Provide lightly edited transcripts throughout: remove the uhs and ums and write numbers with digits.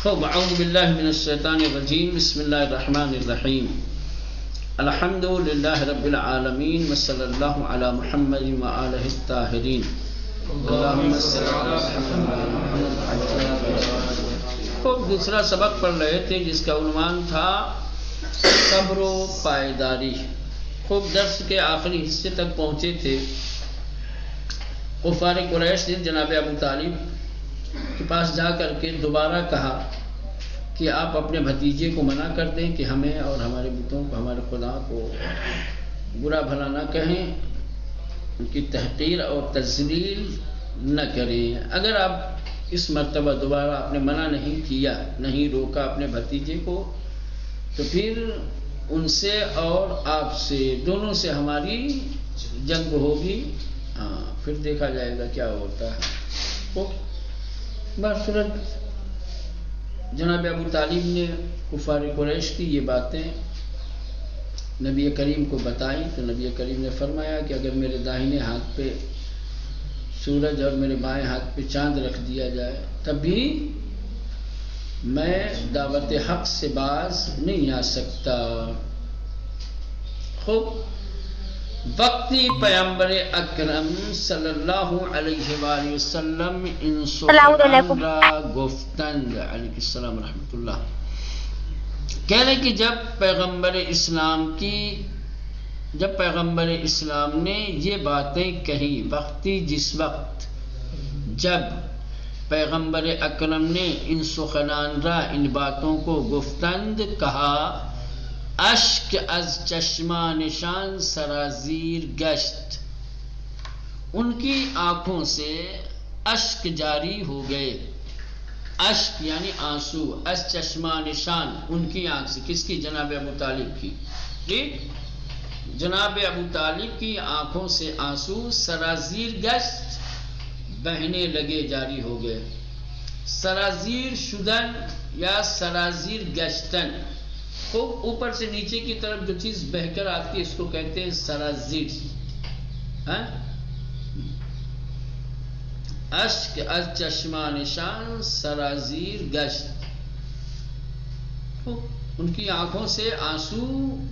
خب اعوذ باللہ من الشیطان الرجیم بسم اللہ الرحمن الرحیم الحمد للہ رب العالمین وصلی اللہ علی محمد وآلہ الطاہرین اللہم صلی علی محمد. خب دوسرا سبق پڑھ رہے تھے جس کا عنوان تھا صبر و پائیداری. خوب درس کے آخری حصے تک پہنچے تھے. کفار قریش نے جناب ابو طالب کے پاس جا کر کے دوبارہ کہا کہ آپ اپنے بھتیجے کو منع کر دیں کہ ہمیں اور ہمارے بتوں کو، ہمارے خدا کو برا بھلا نہ کہیں، ان کی تحقیر اور تذلیل نہ کریں. اگر آپ اس مرتبہ دوبارہ آپ نے منع نہیں کیا، نہیں روکا اپنے بھتیجے کو، تو پھر ان سے اور آپ سے دونوں سے ہماری جنگ ہوگی. ہاں، پھر دیکھا جائے گا کیا ہوتا ہے. بصورت جناب ابو طالب نے کفار قریش کی یہ باتیں نبی کریم کو بتائیں تو نبی کریم نے فرمایا کہ اگر میرے داہنے ہاتھ پہ سورج اور میرے بائیں ہاتھ پہ چاند رکھ دیا جائے تب بھی میں دعوت حق سے باز نہیں آ سکتا. خوب وقتی پیغمبر اکرم صلی اللہ علیہ وآلہ وسلم ان سخنان را گفتند علیہ السلام رحمۃ اللہ، کہہ رہے کہ جب پیغمبر اسلام نے یہ باتیں کہیں، وقتی جس وقت جب پیغمبر اکرم نے ان سخنان را ان باتوں کو گفتند کہا، اشک از چشمہ نشان سرازیر گشت، ان کی آنکھوں سے اشک جاری ہو گئے. اشک یعنی آنسو، از چشمہ نشان ان کی آنکھ سے. کس کی؟ جناب ابو طالب کی. ٹھیک، جناب ابو طالب کی آنکھوں سے آنسو سرازیر گشت، بہنے لگے، جاری ہو گئے. سرازیر شدن یا سرازیر گشتن، خوب اوپر سے نیچے کی طرف جو چیز بہہ کر آتی ہے اس کو کہتے ہیں سرازیر. اشک از چشمہ نشان سرازیر گشت، ان کی آنکھوں سے آنسو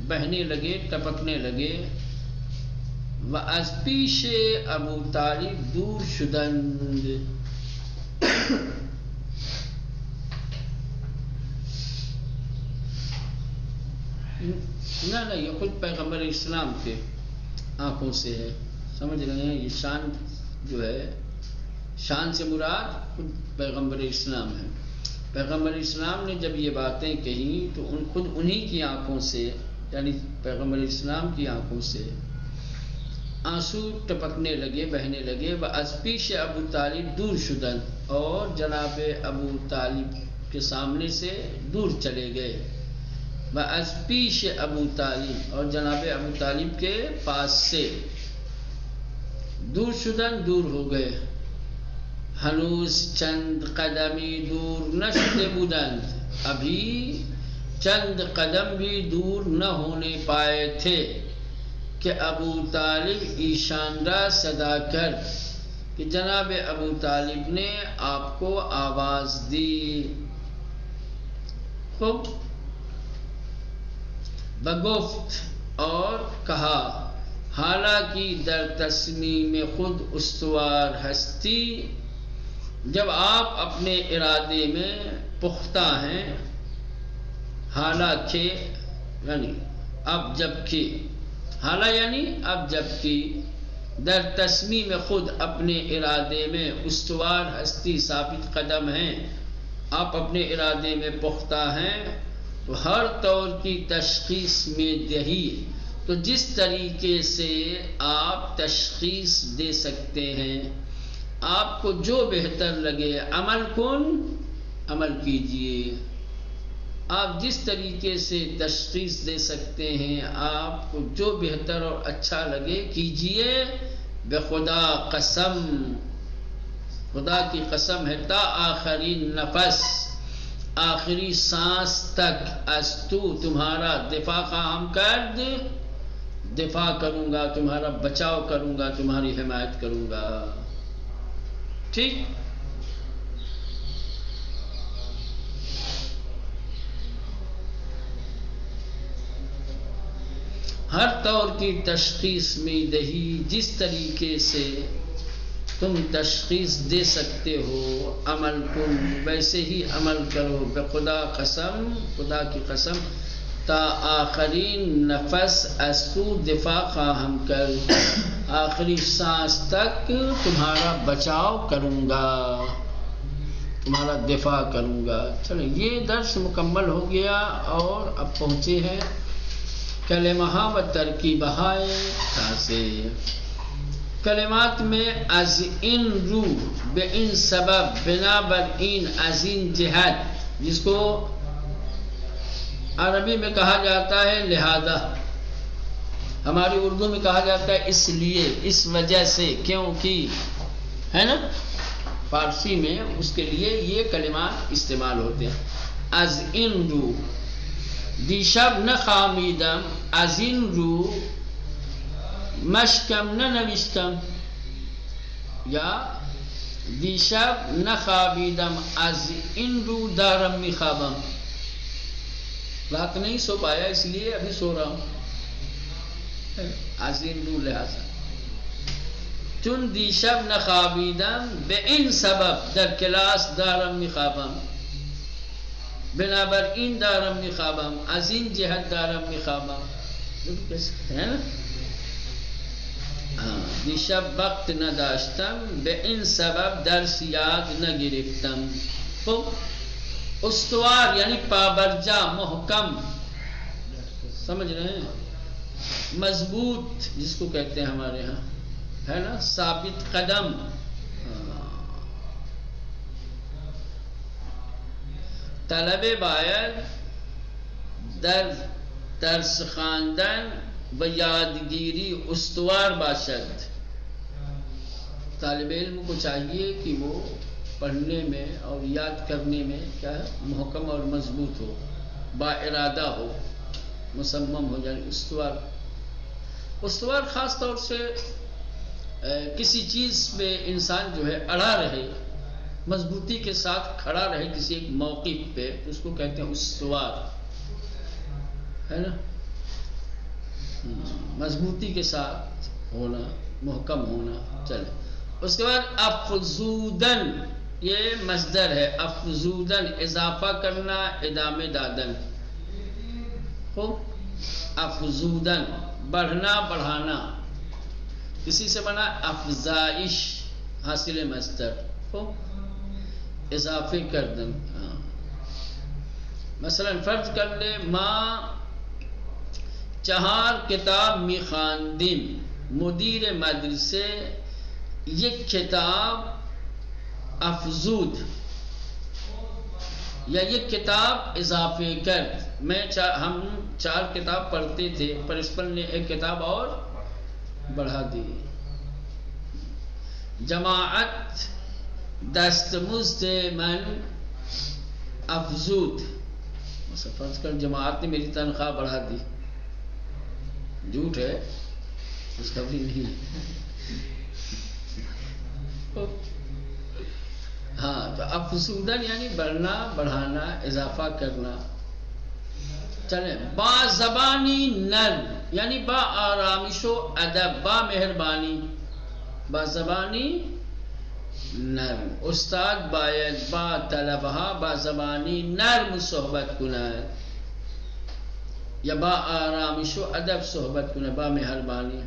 بہنے لگے، ٹپکنے لگے. و از پیش ابو طالب دور شدند، نہ یہ خود پیغمبر اسلام کے آنکھوں سے ہے. سمجھ رہے ہیں؟ یہ شان جو ہے، شان سے مراد خود پیغمبر اسلام ہے. پیغمبر اسلام نے جب یہ باتیں کہیں تو خود انہی کی آنکھوں سے، یعنی پیغمبر اسلام کی آنکھوں سے آنسو ٹپکنے لگے، بہنے لگے. و از پیش ابو طالب دور شدن، اور جناب ابو طالب کے سامنے سے دور چلے گئے. و از پیش ابو طالب، اور جناب ابو طالب کے پاس سے دور شدن، دور ہو گئے. ہنوز چند قدمی دور نشده بودند، ابھی چند قدم بھی دور نہ ہونے پائے تھے کہ ابو طالب ایشان را صدا کرد، کہ جناب ابو طالب نے آپ کو آواز دی. خوب بگفت، اور کہا، حالانکہ در تصمیم خود استوار ہستی، جب آپ اپنے ارادے میں پختہ ہیں. حالانکہ یعنی اب جب کہ، حالا یعنی اب جب کہ، در تصمیم خود اپنے ارادے میں استوار ہستی، ثابت قدم ہیں، آپ اپنے ارادے میں پختہ ہیں، تو ہر طور کی تشخیص میں دہی، تو جس طریقے سے آپ تشخیص دے سکتے ہیں، آپ کو جو بہتر لگے، عمل کیجئے. آپ جس طریقے سے تشخیص دے سکتے ہیں، آپ کو جو بہتر اور اچھا لگے کیجئے. بخدا قسم، خدا کی قسم ہے، تا آخری نفس، آخری سانس تک، از تو تمہارا دفاع خواہم کرد، دفاع کروں گا، تمہارا بچاؤ کروں گا، تمہاری حمایت کروں گا. ٹھیک، ہر طور کی تشخیص میں دہی، جس طریقے سے تم تشخیص دے سکتے ہو، عمل کن ویسے ہی عمل کرو، بخدا قسم، خدا کی قسم، تا آخرین نفس از تو دفاع خواہم کر، آخری سانس تک تمہارا بچاؤ کروں گا، تمہارا دفاع کروں گا۔ چلیں یہ درس مکمل ہو گیا، اور اب پہنچے ہیں کلمہ و ترکیبہ سے۔ کلمات میں از ان رو، بے ان سبب، بنا بر این، از ان جہت، جس کو عربی میں کہا جاتا ہے لہذا، ہماری اردو میں کہا جاتا ہے اس لیے، اس وجہ سے، کیونکہ، ہے نا، فارسی میں اس کے لیے یہ کلمات استعمال ہوتے ہیں۔ از ان رو، دیشب نخامیدم، از این رو مشکم ننوشتم، یا دیشب نخوابیدم از این رو دارم میخوابم، رات نہیں سو پایا اس لیے ابھی سو رہا ہوں، از این رو لہذا، چون دیشب نخوابیدم به این سبب در کلاس دارم میخوابم، بنابر این دارم میخوابم، از این جهت دارم میخوابم، ہے نا؟ دیشب وقت نداشتم، به این سبب درس یاد نگرفتم۔ خب استوار یعنی پابرجا، محکم، سمجھ رہے ہیں، مضبوط جس کو کہتے ہیں ہمارے ہاں، ہے نا، ثابت قدم۔ طلب باید در درس خواندن و یادگیری استوار باشد، طالب علم کو چاہیے کہ وہ پڑھنے میں اور یاد کرنے میں کیا ہے، محکم اور مضبوط ہو، با ارادہ ہو، مصمم ہو، یعنی استوار۔ استوار خاص طور سے کسی چیز پہ انسان جو ہے اڑا رہے، مضبوطی کے ساتھ کھڑا رہے کسی ایک موقف پہ، اس کو کہتے ہیں استوار، ہے نا، مضبوطی کے ساتھ ہونا، محکم ہونا۔ چلے اس کے بعد افزودن، یہ مصدر ہے، افزودن اضافہ کرنا، ادامے دادن، خوب، افزودن بڑھنا، بڑھانا، کسی سے بنا افزائش، حاصل مصدر، خوب، اضافے کر دن۔ مثلا فرض کر لے، ماں 4 کتاب میخواندیم، مدیر مدرسه یک کتاب افزود یا یک کتاب اضافے کرد، ہم 4 کتاب پڑھتے تھے، پرنسپل نے ایک کتاب اور بڑھا دی۔ جماعت دستمزد من افزود، فرض کر جماعت نے میری تنخواہ بڑھا دی، جھوٹ ہے، اس کا بھی نہیں ہے۔ ہاں تو افزودن یعنی بڑھنا، بڑھانا، اضافہ کرنا۔ چلیں، با زبانی نرم یعنی با آرامش و ادب، با مہربانی، با زبانی نرم، استاد باید با طلبه با زبانی نرم صحبت کند یا با آرامش و ادب صحبت کنه، با مهربانی.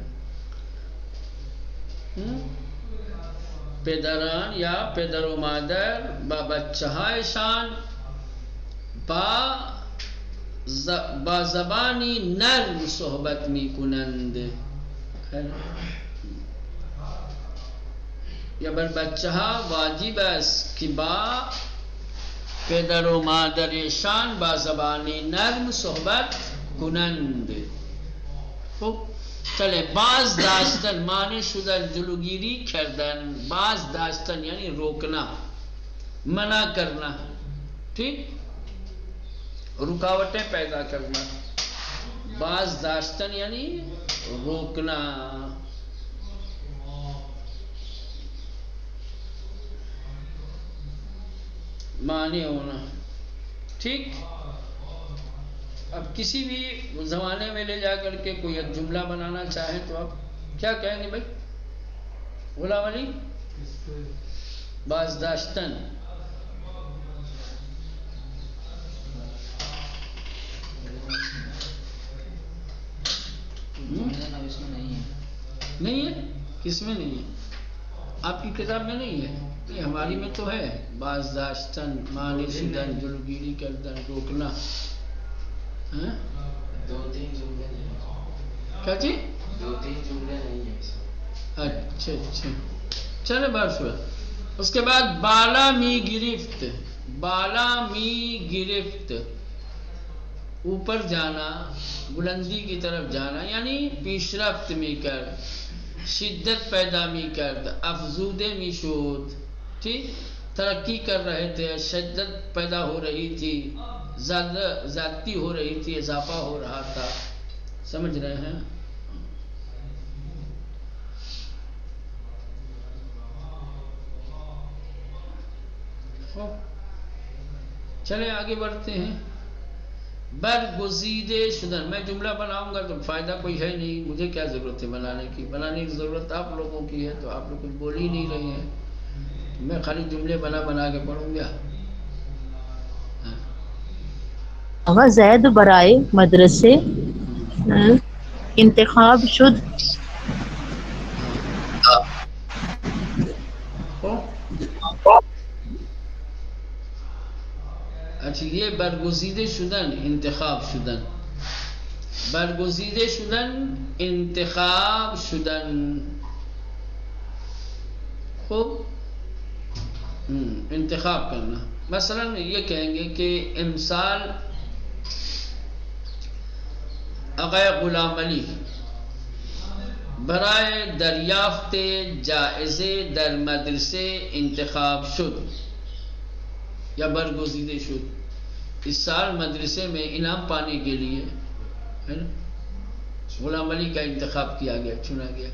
پدران یا پدر و مادر با بچه هایشان با زبانی نرم صحبت می کنند، یا بر بچه ها واجب است که با پدر و مادرشان با زبانی نرم صحبت کنند. خب چلے، باز داشتن معنی شدن جلوگیری کردن، باز داشتن یعنی روکنا، منع کرنا، ٹھیک، رکاوٹیں پیدا کرنا، باز داشتن یعنی روکنا. معنی ہونا، ٹھیک. اب کسی بھی زمانے میں لے جا کر کے کوئی ایک جملہ بنانا چاہیں تو آپ کیا کہیں گے بھائی؟ غلام علی، بازداشتن، نہیں ہے؟ کس میں نہیں ہے؟ آپ کی کتاب میں نہیں ہے؟ نہیں، ہماری میں تو ہے. بازداشتن، معنی شدن، جلوگیری کردن، روکنا. ہاں؟ 2-3 جملے نہیں. کیا جی؟ 2-3 جملے نہیں ہیں اس میں. اچھا اچھا، چلے بات ہوا. اس کے بعد بالا می گرفت، بالا می گرفت، اوپر جانا، بلندی کی طرف جانا، یعنی پیش رفت می کرد، شدت پیدا می کرد، افزوده می شد. ٹھیک، ترقی کر رہے تھے، شدت پیدا ہو رہی تھی، زیادتی ہو رہی تھی، اضافہ ہو رہا تھا. سمجھ رہے ہیں؟ چلے آگے بڑھتے ہیں. برگزیدے شدن، میں جملہ بناؤں گا تو فائدہ کوئی ہے نہیں، مجھے کیا ضرورت ہے بنانے کی؟ بنانے کی ضرورت آپ لوگوں کی ہے، تو آپ لوگ کچھ بول ہی نہیں رہے ہیں، میں خالی جملے بنا کے پڑھوں گا. آقا زید برائے مدرسے انتخاب شد. اچھا، یہ برگزیدے شدن، انتخاب شدن، برگزیدے شدن، انتخاب شدن. خوب، انتخاب کرنا. مثلا یہ کہیں گے کہ امسال آقا غلام علی برائے دریافت جائزے در مدرسے انتخاب شد یا برگزیدے شد. اس سال مدرسے میں انعام پانے کے لیے ہے نا غلام علی کا انتخاب کیا گیا، چنا گیا.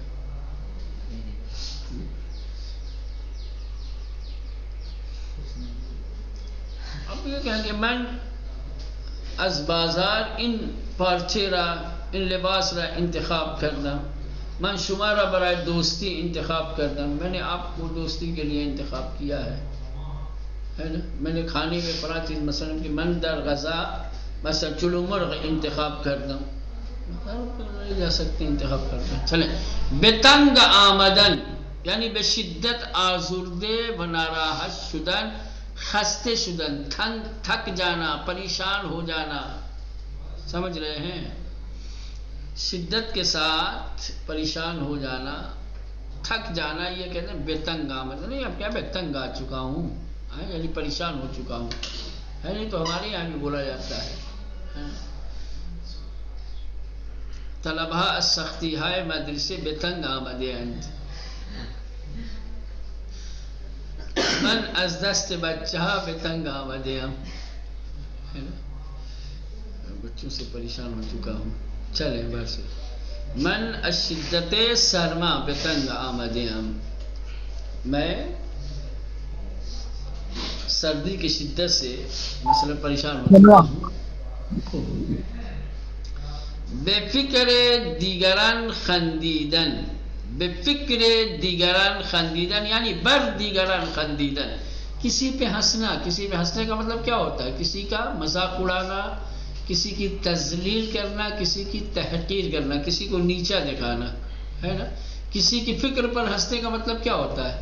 اب یہ کہیں گے من از بازار ان پارچے را، ان لباس را انتخاب کرنا، من شما را برائے دوستی انتخاب کرنا، میں نے آپ کو دوستی کے لیے انتخاب کیا ہے نا. میں نے کھانے میں فلاں چیز، مثلا کہ من در غذا مثلا چلو مرغ انتخاب کرنا، نہیں جا سکتے انتخاب کرنا. چلیں، بتنگ آمدن یعنی بے شدت آزردے و ناراحت شدن، خستے شدن، تھک جانا، پریشان ہو جانا. سمجھ رہے ہیں؟ شدت کے ساتھ پریشان ہو جانا، تھک جانا، یہ کہتے ہیں بے تنگ آمد. نہیں، اب کیا بے تنگ آ چکا ہوں، یعنی پریشان ہو چکا ہوں، ہے نہیں تو ہمارے یہاں بھی بولا جاتا ہے. طلبہ سختی ہے مدرسے بے تنگ آمدے اند. من از دست بچہ بے تنگ آمدے ہم، بچوں سے پریشان ہو چکا ہوں. چلیں بس. من از شدت سرما بے تنگ آمدے ہم، میں سردی کی شدت سے مثلا پریشان ہو چکا ہوں. بے فکر دیگران خندیدن، بے فکر دیگران خندیدن یعنی بر دیگران خندیدن، کسی پہ ہنسنا. کسی پہ ہنسنے کا مطلب کیا ہوتا ہے؟ کسی کا مذاق اڑانا، کسی کی تذلیل کرنا، کسی کی تحقیر کرنا، کسی کو نیچا دکھانا، ہے نا. کسی کی فکر پر ہنسنے کا مطلب کیا ہوتا ہے؟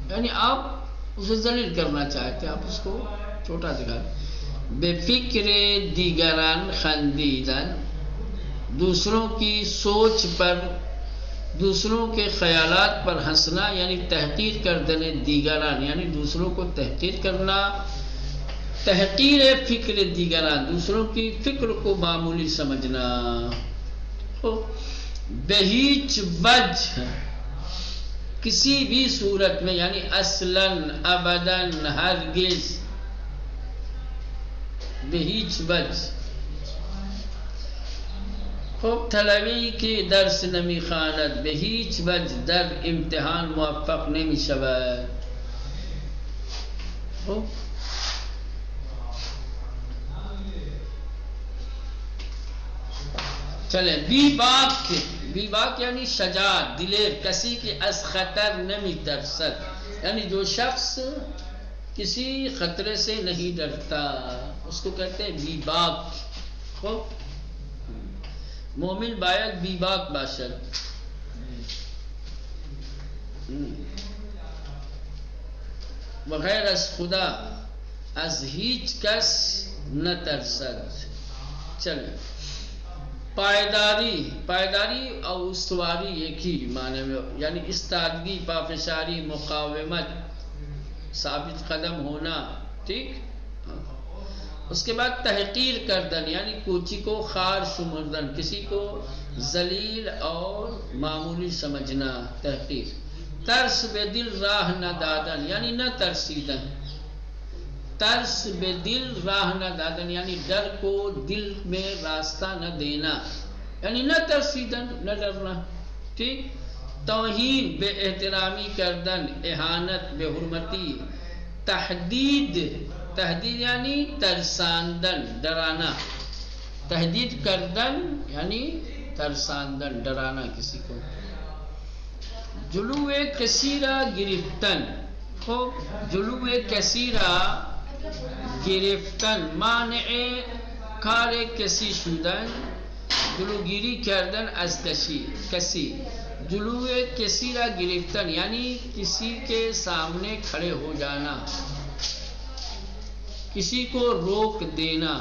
یعنی آپ اسے ذلیل کرنا چاہتے ہیں، آپ اس کو چھوٹا دکھا. بے فکر دیگران خندیدن، دوسروں کی سوچ پر، دوسروں کے خیالات پر ہنسنا یعنی تحقیر کر دینے. دیگران یعنی دوسروں کو تحقیر کرنا، تحقیر فکر دیگران، دوسروں کی فکر کو معمولی سمجھنا. بہیچ وجہ، کسی بھی صورت میں، یعنی اصلاً، ابداً، ہرگز. بہیچ وجہ. خوب طلبی کی درس نمی خواند، به هیچ وجه در امتحان موفق نمی شود. خب چلیں بی باک یعنی شجاعت، دلیر، کسی کی از خطر نمی ترسد، یعنی جو شخص کسی خطرے سے نہیں ڈرتا اس کو کہتے ہیں بی باک. خوب مومن باید بی باک باشد. بغیر از خدا از هیچ کس نترسد. چلیں پائیداری اور استواری ایک ہی معنی میں، یعنی استادگی، پافشاری، مقاومت، ثابت قدم ہونا. ٹھیک. اس کے بعد تحقیر کردن یعنی کوچی کو خار شمردن، کسی کو ذلیل اور معمولی سمجھنا، تحقیر. ترس بے دل راہ نہ دادن یعنی نہ ترسیدن. ترس بے دل راہ نہ دادن یعنی ڈر کو دل میں راستہ نہ دینا، یعنی نہ ترسیدن، نہ ڈرنا. ٹھیک. توہین بے احترامی کردن، اہانت، بے حرمتی. تحدید یعنی ترساندن، ڈرانا. تحدید کردن یعنی ترساندن، ڈرانا کسی کو. جلوے کثیرہ گرفتن. خوب جلوے کثیرہ گرفتن مانع کار کسی شدن، جلوگیری کردن از کسی. جلوے کثیرہ گرفتن یعنی کسی کے سامنے کھڑے ہو جانا، کسی کو روک دینا،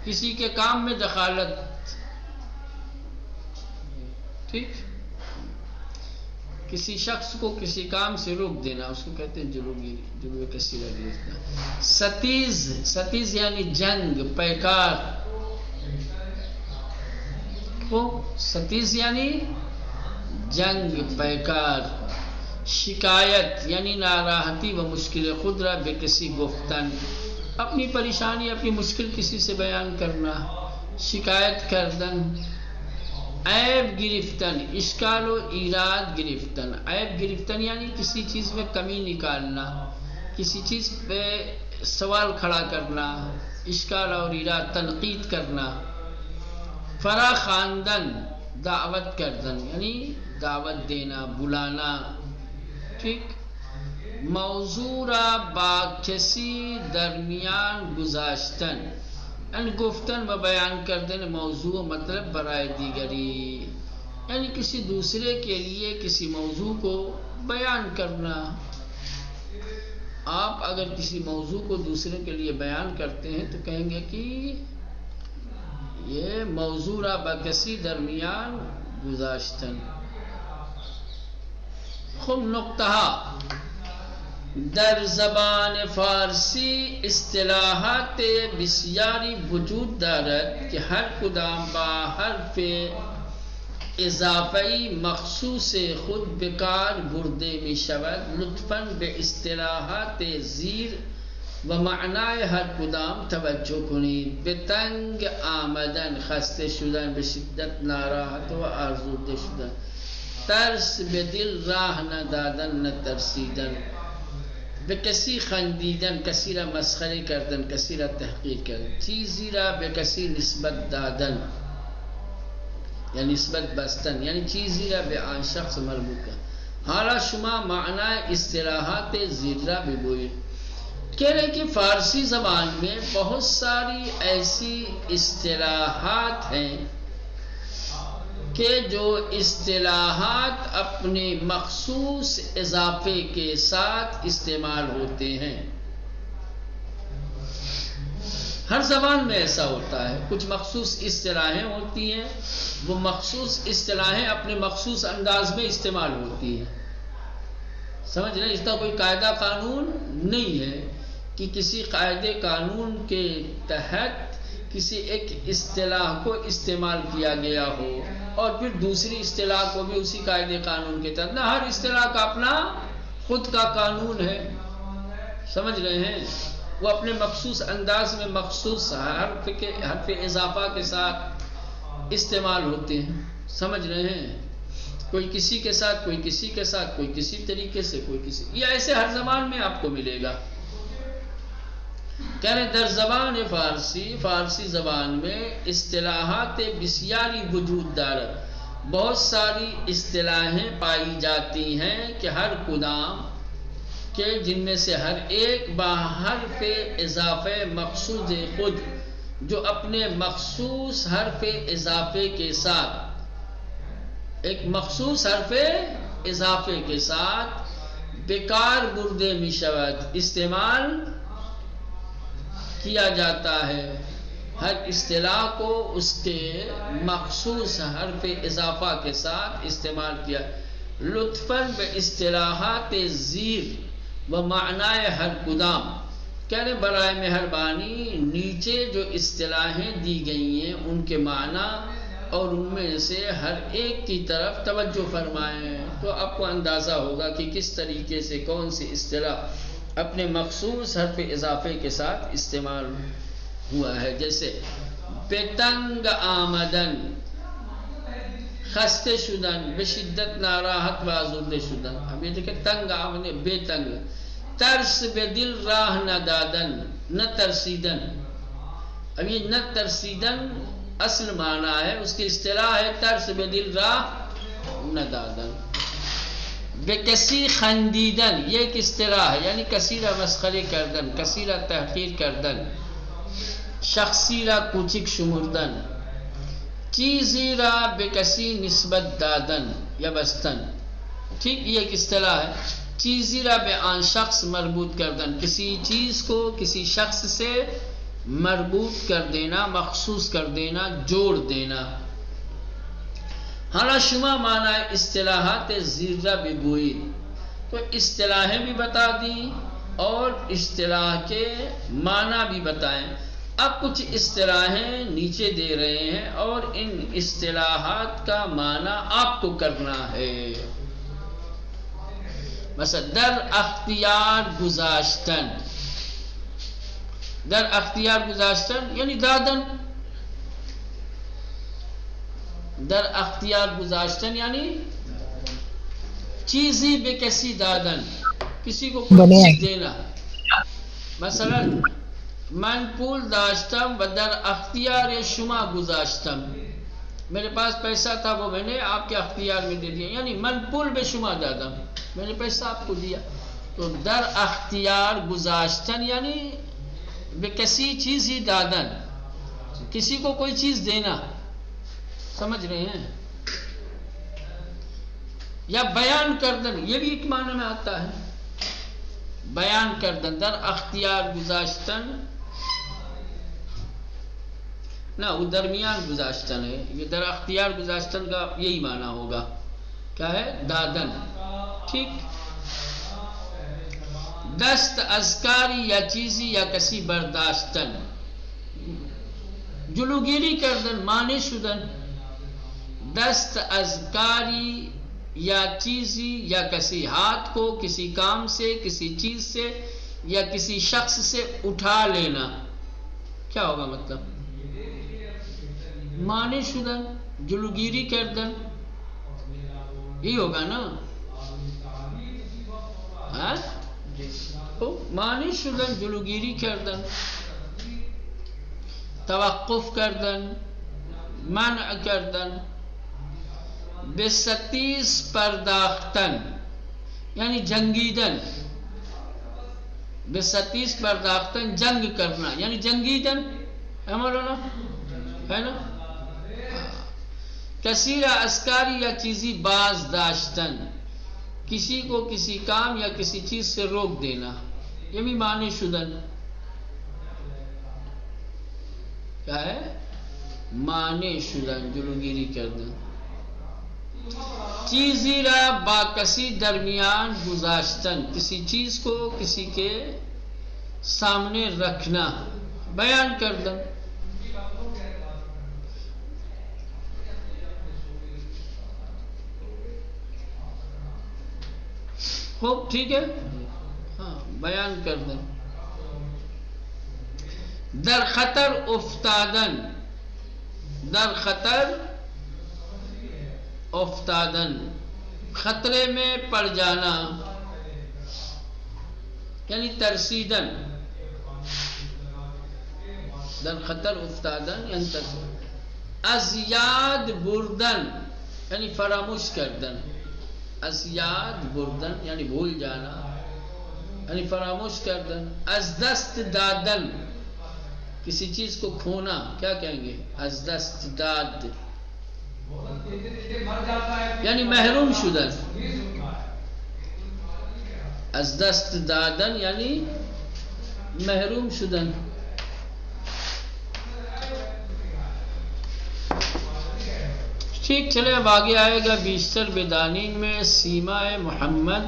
کسی کے کام میں دخالت. ٹھیک. کسی شخص کو کسی کام سے روک دینا اس کو کہتے ہیں جلوے کثیرہ گرفتن. ستیز یعنی جنگ، پیکار. ستیز یعنی جنگ، پیکار. شکایت یعنی ناراحتی و مشکل خود را بے کسی گفتن، اپنی پریشانی، اپنی مشکل کسی سے بیان کرنا. شکایت کردن. عیب گرفتن، اشکال و ایراد گرفتن. عیب گرفتن یعنی کسی چیز میں کمی نکالنا، کسی چیز پہ سوال کھڑا کرنا. اشکال اور ایراد تنقید کرنا. فرا خواندن دعوت کردن یعنی دعوت دینا، بلانا. ٹھیک. موضوع را با کسی درمیان گذاشتن یعنی گفتن و بیان کردن موضوع مطلب برائے دیگری، یعنی کسی دوسرے کے لیے کسی موضوع کو بیان کرنا. آپ اگر کسی موضوع کو دوسرے کے لیے بیان کرتے ہیں تو کہیں گے کہ یہ موضوع را با کسی درمیان گذاشتن. خب نقطہ در زبان فارسی اصطلاحات بسیاری وجود دارد که هر کدام با حرف اضافی مخصوص خود بکار برده می شود. لطفاً به اصطلاحات زیر و معنای هر کدام توجه کنید. به تنگ آمدن، خسته شدن، به شدت ناراحت و آزرده شدن. ترس به دل راه ندادن، نترسیدن. به کسی خندیدن، کسی را مسخره کردن، کسی را تحقیر کردن. چیزی را به کسی نسبت دادن یعنی نسبت بستن، یعنی چیزی را به آن شخص مربوط کردن. حالا شما معنی اصطلاحات زیر را بگویید. کہہ رہے کہ فارسی زبان میں بہت ساری ایسی اصطلاحات ہیں کہ جو اصطلاحات اپنے مخصوص اضافے کے ساتھ استعمال ہوتے ہیں. ہر زبان میں ایسا ہوتا ہے. کچھ مخصوص اصطلاحیں ہوتی ہیں، وہ مخصوص اصطلاحیں اپنے مخصوص انداز میں استعمال ہوتی ہیں. سمجھ رہے؟ اس کا کوئی قاعدہ قانون نہیں ہے کہ کسی قاعدے قانون کے تحت کسی ایک اصطلاح کو استعمال کیا گیا ہو اور پھر دوسری اصطلاح کو بھی اسی قاعدے قانون کے تحت. نہ، ہر اصطلاح کا اپنا خود کا قانون ہے. سمجھ رہے ہیں؟ وہ اپنے مخصوص انداز میں مخصوص حرف اضافہ کے ساتھ استعمال ہوتے ہیں. سمجھ رہے ہیں؟ کوئی کسی کے ساتھ، کوئی کسی کے ساتھ، کوئی کسی طریقے سے، کوئی کسی. یہ ایسے ہر زبان میں آپ کو ملے گا. کہنے در زبان فارسی زبان میں اصطلاحات بسیاری وجود دارد، بہت ساری اصطلاحیں پائی جاتی ہیں کہ ہر کدام کے جن میں سے ہر ایک بحرف اضافے مخصوص خود جو اپنے مخصوص حرف اضافے کے ساتھ ایک مخصوص حرف اضافے کے ساتھ بیکار بردے می شود استعمال کیا جاتا ہے۔ ہر اصطلاح کو اس کے مخصوص حرف اضافہ کے ساتھ استعمال کیا۔ لطفاً بے اصطلاحات زیر و معنی ہر کدام، کہنے برائے مہربانی نیچے جو اصطلاحیں دی گئی ہیں ان کے معنی اور ان میں سے ہر ایک کی طرف توجہ فرمائیں، تو آپ کو اندازہ ہوگا کہ کس طریقے سے کون سی اصطلاح اپنے مخصوص حرف اضافے کے ساتھ استعمال ہوا ہے۔ جیسے بے تنگ آمدن، خستے شدن، بشدت ناراحت و آزرده شدن۔ اب یہ دیکھیں تنگ آمدن، بے تنگ، ترس بے دل راہ نہ دادن، نہ ترسیدن۔ اب یہ نہ ترسیدن اصل معنی ہے، اس کی اصطلاح ہے ترس بے دل راہ نہ دادن۔ بے کسی خندیدن، یہ ایک اصطلاح ہے، یعنی کثیرہ مسخرے کردن، کثیرہ تحقیر کردن، شخصی را کوچک شمردن، چیزی را بے کسی نسبت دادن یا بستن۔ ٹھیک، یہ ایک اصطلاح ہے۔ چیزی را بے آن شخص مربوط کردن، کسی چیز کو کسی شخص سے مربوط کر دینا، مخصوص کر دینا، جوڑ دینا۔ حالا شما معنی اصطلاحات زیرہ بگوئید، تو اصطلاحیں بھی بتا دیں اور اصطلاح کے معنی بھی بتائیں۔ اب کچھ اصطلاحیں نیچے دے رہے ہیں اور ان اصطلاحات کا معنی آپ کو کرنا ہے۔ مثلا در اختیار گذاشتن، در اختیار گذاشتن یعنی دادن، در اختیار گذاشتن یعنی چیزی بے کسی دادن، کسی کو کوئی چیز دینا۔ مثلا من پول داشتم و در اختیار شما گذاشتم، میرے پاس پیسہ تھا وہ میں نے آپ کے اختیار میں دے دیا، یعنی من پول بے شما دادم، میں نے پیسہ آپ کو دیا۔ تو در اختیار گذاشتن یعنی بے کسی چیز ہی دادن، کسی کو کوئی چیز دینا، سمجھ رہے ہیں؟ یا بیان کردن، یہ بھی ایک معنی میں آتا ہے، بیان کردن۔ در اختیار گذاشتن نہ، وہ درمیان گذاشتن ہے، یہ در اختیار گذاشتن کا یہی معنی ہوگا، کیا ہے؟ دادن۔ ٹھیک، دست از کاری یا چیزی یا کسی برداشتن، جلوگیری کردن، مانع شدن۔ دست از کاری یا چیزی یا کسی ہاتھ کو کسی کام سے، کسی چیز سے یا کسی شخص سے اٹھا لینا، کیا ہوگا مطلب؟ مانع شدن، جلوگیری کردن، یہی ہوگا نا؟ ہاں، مانع شدن، جلوگیری کردن، توقف کردن، منع کردن۔ بے ستیز پرداختن یعنی جنگیدن، بے ستیز پرداختن جنگ کرنا یعنی جنگیدن ہے مولانا، ہے نا؟ کثیرہ اسکاری یا چیزی باز داشتن، کسی کو کسی کام یا کسی چیز سے روک دینا، یہ بھی معنی شدن، کیا ہے؟ معنی شدن، جلوگیری کردن۔ چیزی را با کسی درمیان گذاشتن، کسی چیز کو کسی کے سامنے رکھنا، بیان کردن۔ خوب، ٹھیک ہے، ہاں، بیان کردن۔ در خطر افتادن، در خطر افتادن، خطرے میں پڑ جانا یعنی ترسیدن، در خطر افتادن یعنی از یاد بردن یعنی فراموش کردن، از یاد بردن یعنی بھول جانا یعنی فراموش کردن، از دست دادن کسی چیز کو کھونا کیا کہیں گے؟ از دست داد یعنی محروم شدن، از دست دادن یعنی محروم شدن. ٹھیک چلے اب آگے آئے گا بیشتر بدانین میں سیما محمد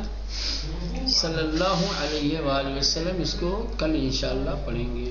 صلی اللہ علیہ وآلہ وسلم، اس کو کل انشاءاللہ پڑھیں گے.